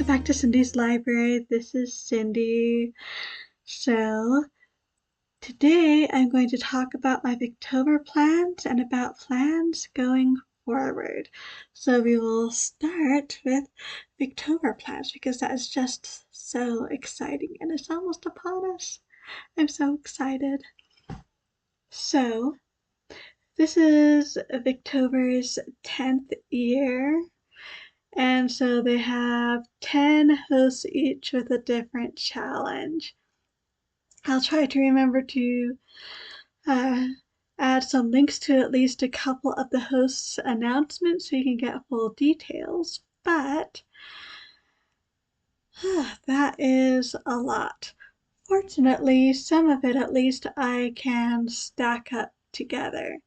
Welcome back to Cindy's Library. This is Cindy. So, today I'm going to talk about my Victober plans and about plans going forward. So we will start with Victober plans because that is just so exciting and it's almost upon us. I'm so excited. So, this is Victober's 10th year. And so they have 10 hosts each with a different challenge. I'll try to remember to add some links to at least a couple of the hosts' announcements so you can get full details. But that is a lot. Fortunately, some of it at least I can stack up together.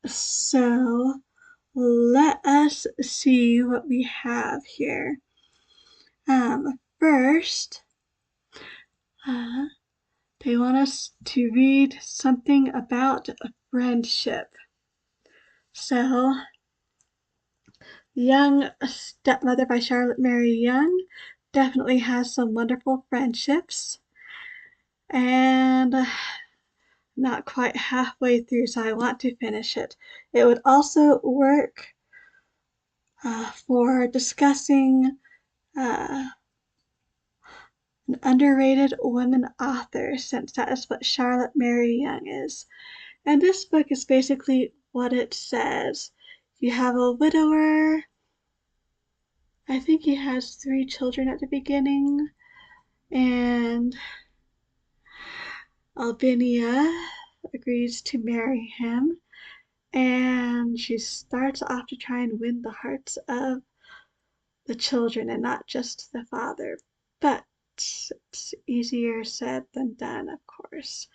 So let us see what we have here. First, they want us to read something about a friendship. So, Young Stepmother by Charlotte Mary Young definitely has some wonderful friendships. And not quite halfway through, so I want to finish it. It would also work for discussing an underrated woman author, since that is what Charlotte Mary Young is. And this book is basically what it says. You have a widower. I think he has 3 children at the beginning. And Albinia agrees to marry him. And she starts off to try and win the hearts of the children and not just the father. But it's easier said than done, of course.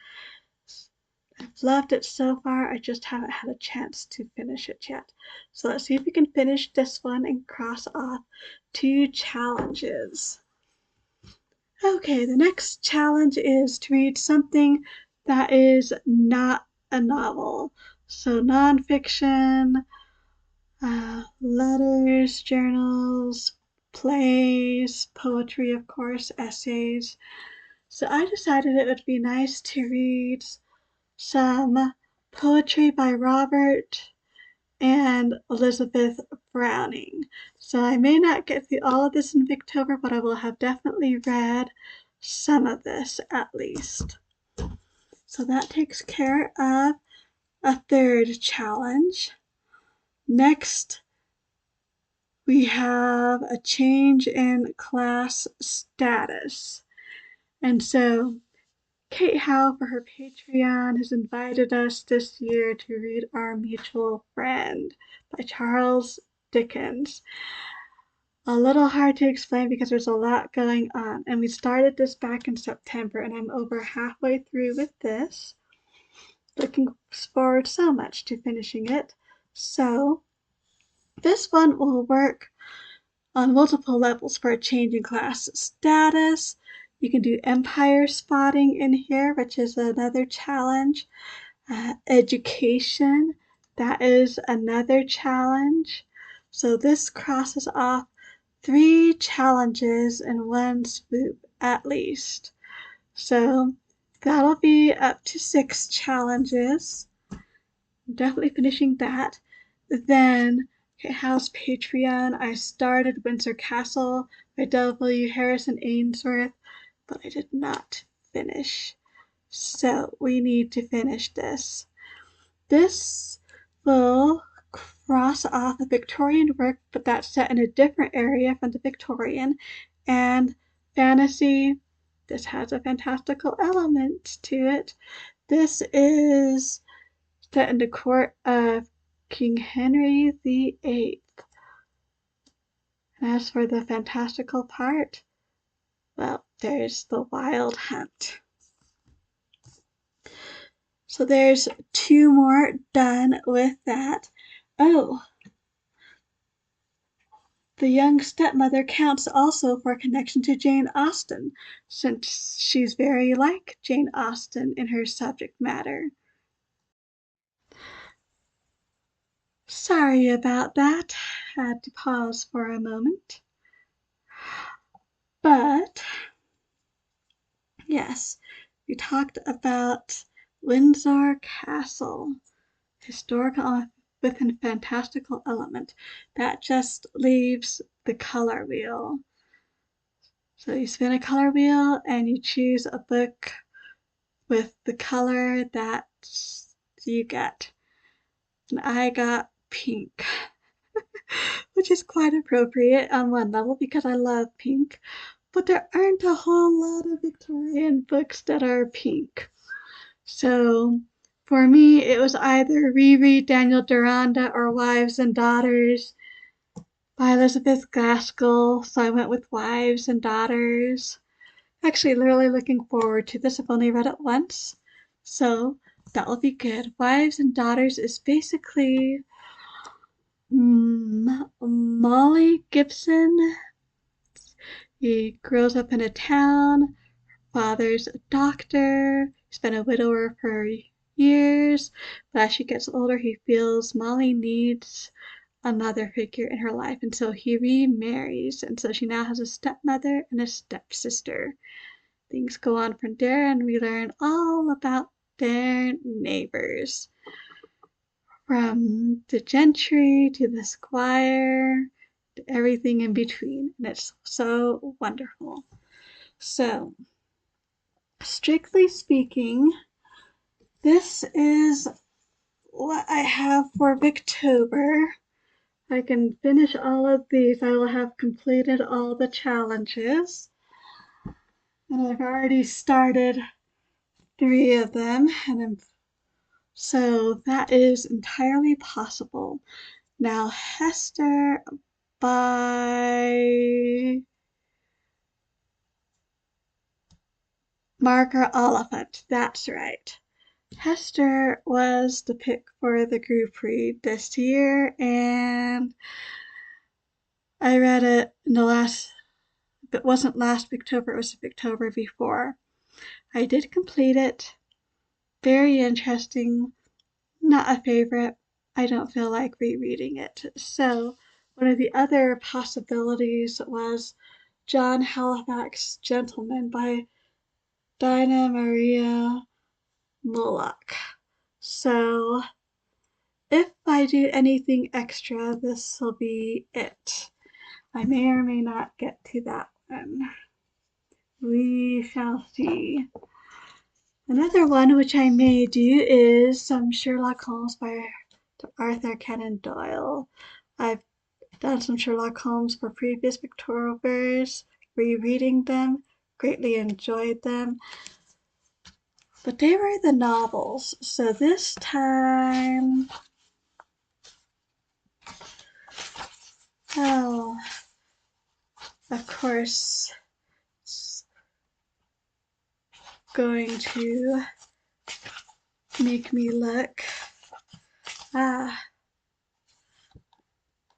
I've loved it so far, I just haven't had a chance to finish it yet. So let's see if we can finish this one and cross off 2 challenges. Okay, the next challenge is to read something that is not a novel. So nonfiction, letters, journals, plays, poetry, of course, essays. So I decided it would be nice to read some poetry by Robert and Elizabeth Browning. So I may not get through all of this in Victober, but I will have definitely read some of this at least. So that takes care of a 3rd challenge. Next, we have a change in class status. And so Kate Howe, for her Patreon, has invited us this year to read Our Mutual Friend by Charles Dickens. A little hard to explain because there's a lot going on, and we started this back in September, and I'm over halfway through with this. Looking forward so much to finishing it. So this one will work on multiple levels for a change in class status. You can do empire spotting in here, which is another challenge. Education, that is another challenge. So this crosses off 3 challenges in one swoop at least. So that'll be up to 6 challenges. I'm definitely finishing that. Then House Patreon, I started Windsor Castle by W. Harrison Ainsworth, but I did not finish. So we need to finish this. This will cross off a Victorian work, but that's set in a different area from the Victorian, and fantasy. This has a fantastical element to it. This is set in the court of King Henry VIII. And as for the fantastical part, well, there's the Wild Hunt. So there's 2 more done with that. Oh, the Young Stepmother counts also for a connection to Jane Austen, since she's very like Jane Austen in her subject matter. Sorry about that. Had to pause for a moment. But yes, we talked about Windsor Castle, historical with a fantastical element. That just leaves the color wheel. So you spin a color wheel and you choose a book with the color that you get. And I got pink, which is quite appropriate on one level because I love pink, but there aren't a whole lot of Victorian books that are pink. So for me, it was either reread Daniel Deronda or Wives and Daughters by Elizabeth Gaskell, so I went with Wives and Daughters. Actually, really looking forward to this. I've only read it once, so that will be good. Wives and Daughters is basically Molly Gibson. He grows up in a town. Father's a doctor. He's been a widower for years, but as she gets older, he feels Molly needs a mother figure in her life, and so he remarries, and so she now has a stepmother and a stepsister. Things go on from there, and we learn all about their neighbors, from the gentry to the squire to everything in between, and it's so wonderful. So, strictly speaking, this is what I have for Victober. I can finish all of these. I will have completed all the challenges. And I've already started 3 of them, so that is entirely possible. Now, Hester by Margaret Oliphant. That's right. Hester was the pick for the group read this year, and I read it in the last, if it wasn't last Victober, it was the Victober before. I did complete it. Very interesting. Not a favorite. I don't feel like rereading it. So, one of the other possibilities was John Halifax Gentleman by Dinah Maria Mullock. So, if I do anything extra, this will be it. I may or may not get to that one. We shall see. Another one which I may do is some Sherlock Holmes by Arthur Conan Doyle. I've done some Sherlock Holmes for previous Victobers, rereading them, greatly enjoyed them. But they were the novels, so this time, oh, of course, it's going to make me look. Ah,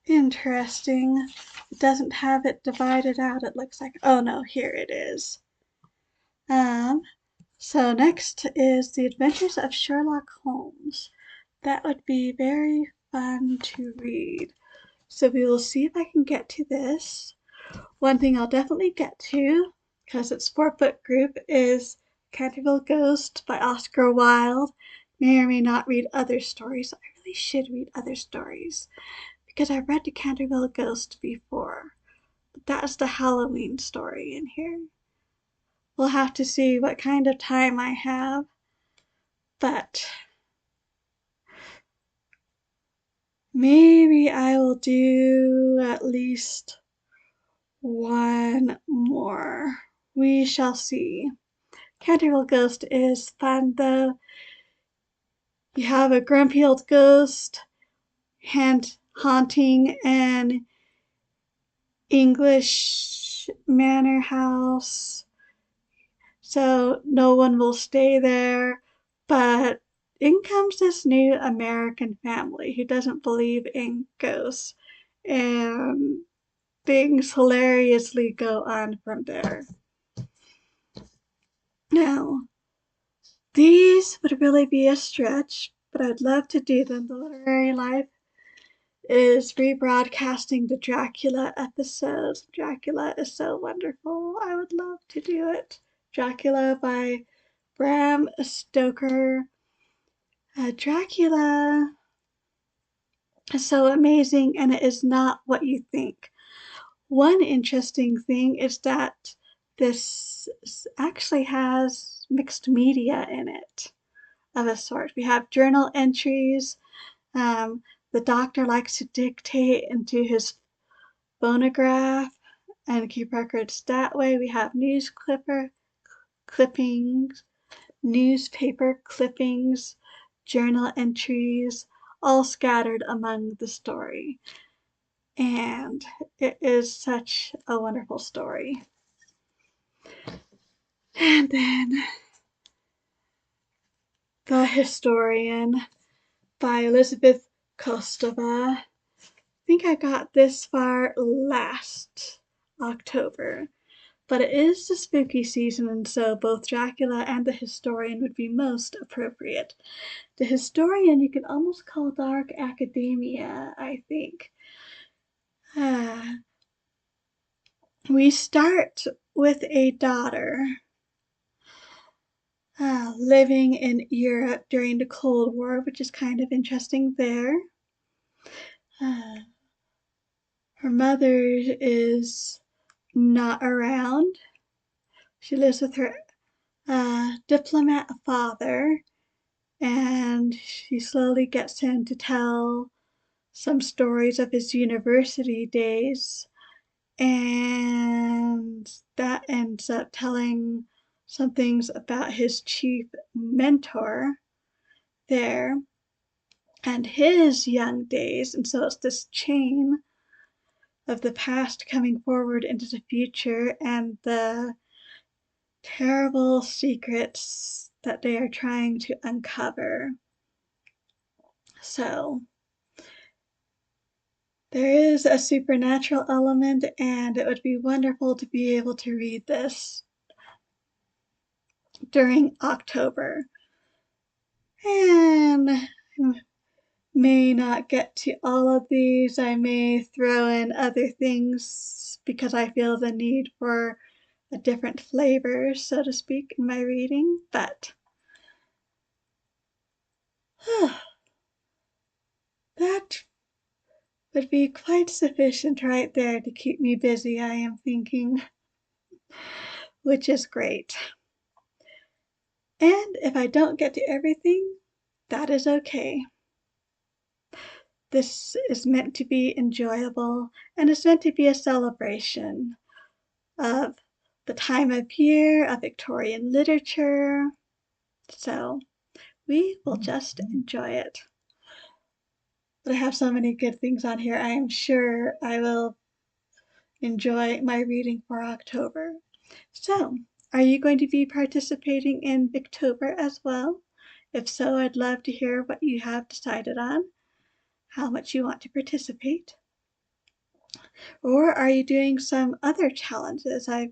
interesting. It doesn't have it divided out, it looks like. Oh no, here it is. So next is The Adventures of Sherlock Holmes. That would be very fun to read. So we will see if I can get to this. One thing I'll definitely get to, because it's 4-book group, is Canterville Ghost by Oscar Wilde. May or may not read other stories. I really should read other stories, because I've read the Canterville Ghost before. But that's the Halloween story in here. We'll have to see what kind of time I have. But maybe I will do at least one more. We shall see. Canterville Ghost is fun though. You have a grumpy old ghost haunting an English manor house, so no one will stay there, but in comes this new American family who doesn't believe in ghosts, and things hilariously go on from there. Now, these would really be a stretch, but I'd love to do them. The literary life is rebroadcasting the Dracula episodes. Dracula is so wonderful. I would love to do it. Dracula by Bram Stoker. Dracula is so amazing, and it is not what you think. One interesting thing is that this actually has mixed media in it of a sort. We have journal entries. The doctor likes to dictate into his phonograph and keep records that way. We have clippings, newspaper clippings, journal entries, all scattered among the story. And it is such a wonderful story. And then The Historian by Elizabeth Kostova. I think I got this far last October, but it is the spooky season, and so both Dracula and The Historian would be most appropriate. The Historian you can almost call dark academia, I think. We start with a daughter living in Europe during the Cold War, which is kind of interesting there. Her mother is not around. She lives with her diplomat father, and she slowly gets him to tell some stories of his university days, and that ends up telling some things about his chief mentor there and his young days. And so it's this chain of the past coming forward into the future and the terrible secrets that they are trying to uncover. So there is a supernatural element, and it would be wonderful to be able to read this during October. And I may not get to all of these. I may throw in other things because I feel the need for a different flavor, so to speak, in my reading, but that would be quite sufficient right there to keep me busy, I am thinking, which is great. And if I don't get to everything, that is okay. This is meant to be enjoyable, and it's meant to be a celebration of the time of year, of Victorian literature. So we will just enjoy it. But I have so many good things on here. I am sure I will enjoy my reading for October. So, are you going to be participating in Victober as well? If so, I'd love to hear what you have decided on, how much you want to participate. Or are you doing some other challenges? I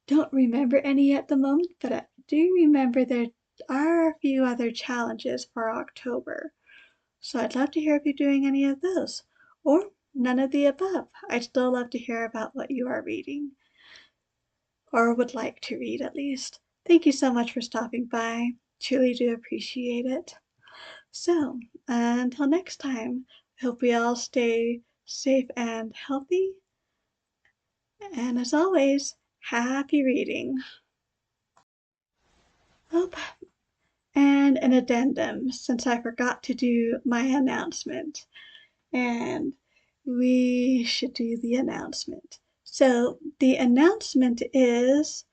don't remember any at the moment, but I do remember there are a few other challenges for October. So I'd love to hear if you're doing any of those, or none of the above. I'd still love to hear about what you are reading, or would like to read at least. Thank you so much for stopping by. Truly do appreciate it. So, until next time, I hope we all stay safe and healthy. And as always, happy reading. Oh, and an addendum, since I forgot to do my announcement. And we should do the announcement. So the announcement is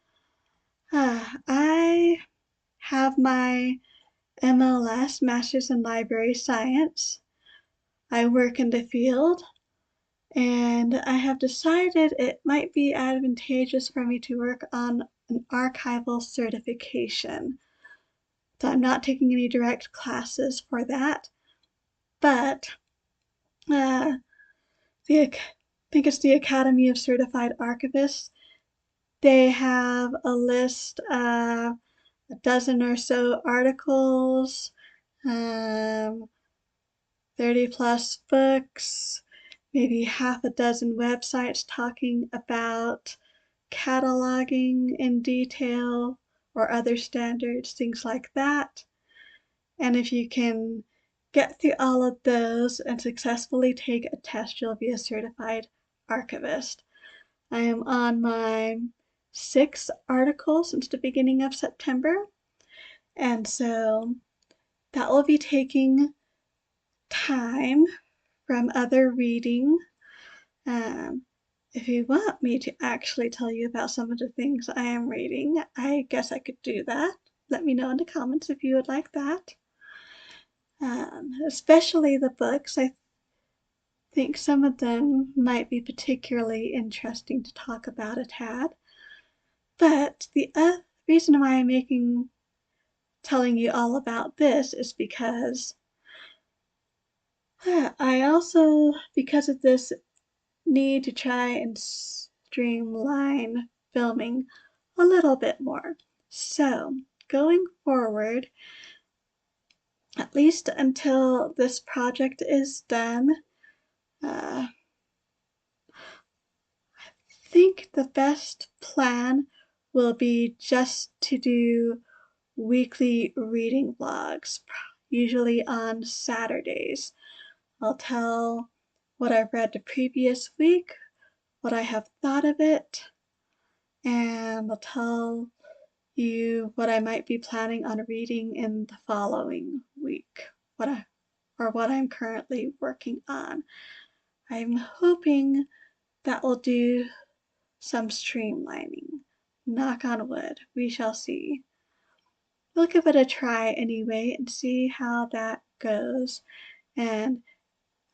I have my MLS, Master's in Library Science. I work in the field, and I have decided it might be advantageous for me to work on an archival certification. So I'm not taking any direct classes for that, but I think it's the Academy of Certified Archivists. They have a list of a dozen or so articles, 30 plus books, maybe half a dozen websites talking about cataloging in detail or other standards, things like that. And if you can get through all of those and successfully take a test, you'll be a certified archivist. I am on my 6th article since the beginning of September, and so that will be taking time from other reading. If you want me to actually tell you about some of the things I am reading, I guess I could do that. Let me know in the comments if you would like that. Especially the books. I think some of them might be particularly interesting to talk about a tad. But the reason why I'm telling you all about this is because I also, because of this, need to try and streamline filming a little bit more. So, going forward, at least until this project is done, I think the best plan will be just to do weekly reading vlogs, usually on Saturdays. I'll tell what I've read the previous week, what I have thought of it, and I'll tell you what I might be planning on reading in the following week, what I'm currently working on. I'm hoping that will do some streamlining. Knock on wood, we shall see. We'll give it a try anyway and see how that goes. And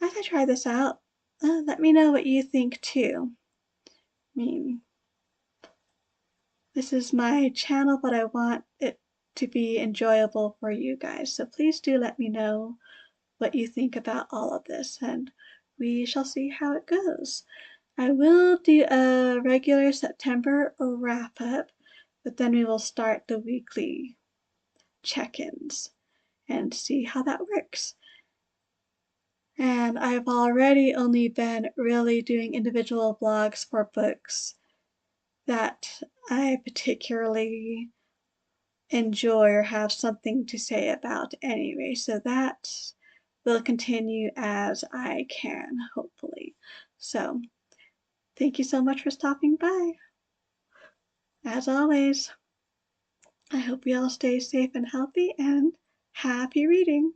as I try this out, let me know what you think too. I mean, this is my channel, but I want it to be enjoyable for you guys. So please do let me know what you think about all of this, and we shall see how it goes. I will do a regular September wrap-up, but then we will start the weekly check-ins and see how that works. And I've already only been really doing individual vlogs for books that I particularly enjoy or have something to say about anyway. So that will continue as I can, hopefully. So thank you so much for stopping by. As always, I hope you all stay safe and healthy and happy reading.